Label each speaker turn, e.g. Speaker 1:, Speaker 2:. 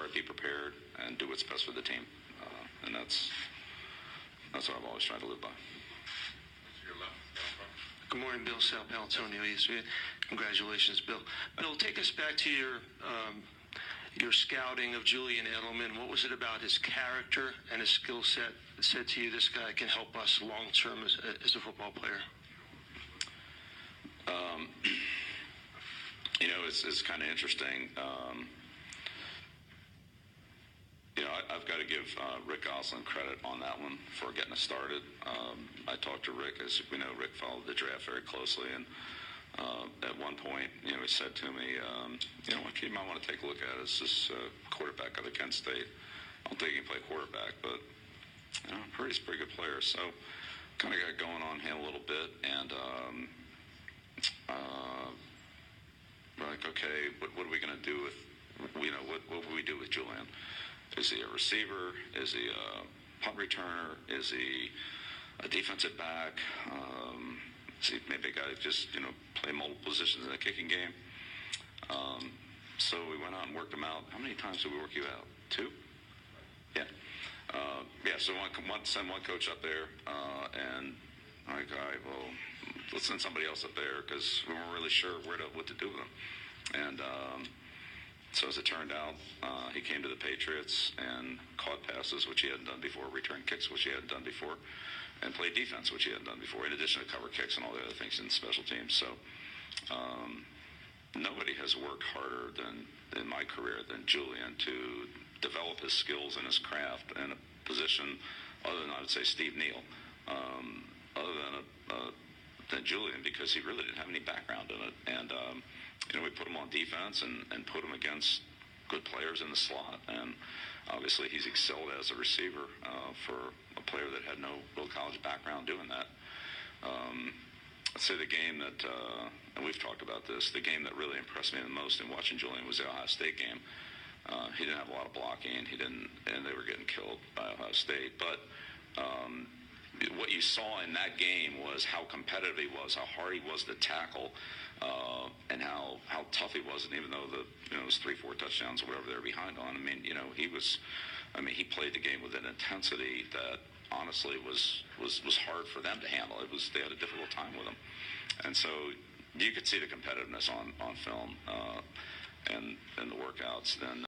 Speaker 1: hard, be prepared, and do what's best for the team. And that's what I've always tried to live by.
Speaker 2: Good morning, Bill. Sal Palantonio, ESPN. Congratulations, Bill. Bill, take us back to your scouting of Julian Edelman. What was it about his character and his skill set that said to you, this guy can help us long-term as a football player?
Speaker 1: It's kind of interesting. I've got to give Rick Gosselin credit on that one for getting us started. I talked to Rick. As we know, Rick followed the draft very closely, and at one point, he said to me, what you might want to take a look at is this quarterback out of Kent State. I don't think he can play quarterback, but he's a pretty good player. So kind of got going on him a little bit, and we're like, okay, what are we going to do with, what will we do with Julian? Is he a receiver? Is he a punt returner? Is he a defensive back? Is he maybe a guy that just, play multiple positions in the kicking game? So we went out and worked him out. How many times did we work you out? 2? Yeah. So send one coach up there, and I'm like, all right, well, let's send somebody else up there because we weren't really sure what to do with him. And so as it turned out, he came to the Patriots and caught passes, which he hadn't done before, returned kicks, which he hadn't done before, and played defense, which he hadn't done before, in addition to cover kicks and all the other things in special teams. So nobody has worked harder in my career than Julian to develop his skills and his craft in a position other than, I would say, Steve Neal, other than Julian, because he really didn't have any background in it. And we put him on defense and put him against good players in the slot. And obviously he's excelled as a receiver for a player that had no real college background doing that. I'd say the game that, and we've talked about this, the game that really impressed me the most in watching Julian was the Ohio State game. He didn't have a lot of blocking. And they were getting killed by Ohio State. But what you saw in that game was how competitive he was, how hard he was to tackle, and how tough he was. And even though it was 3-4 touchdowns or whatever they were behind on, he played the game with an intensity that honestly was hard for them to handle. They had a difficult time with him. And so you could see the competitiveness on film and the workouts then.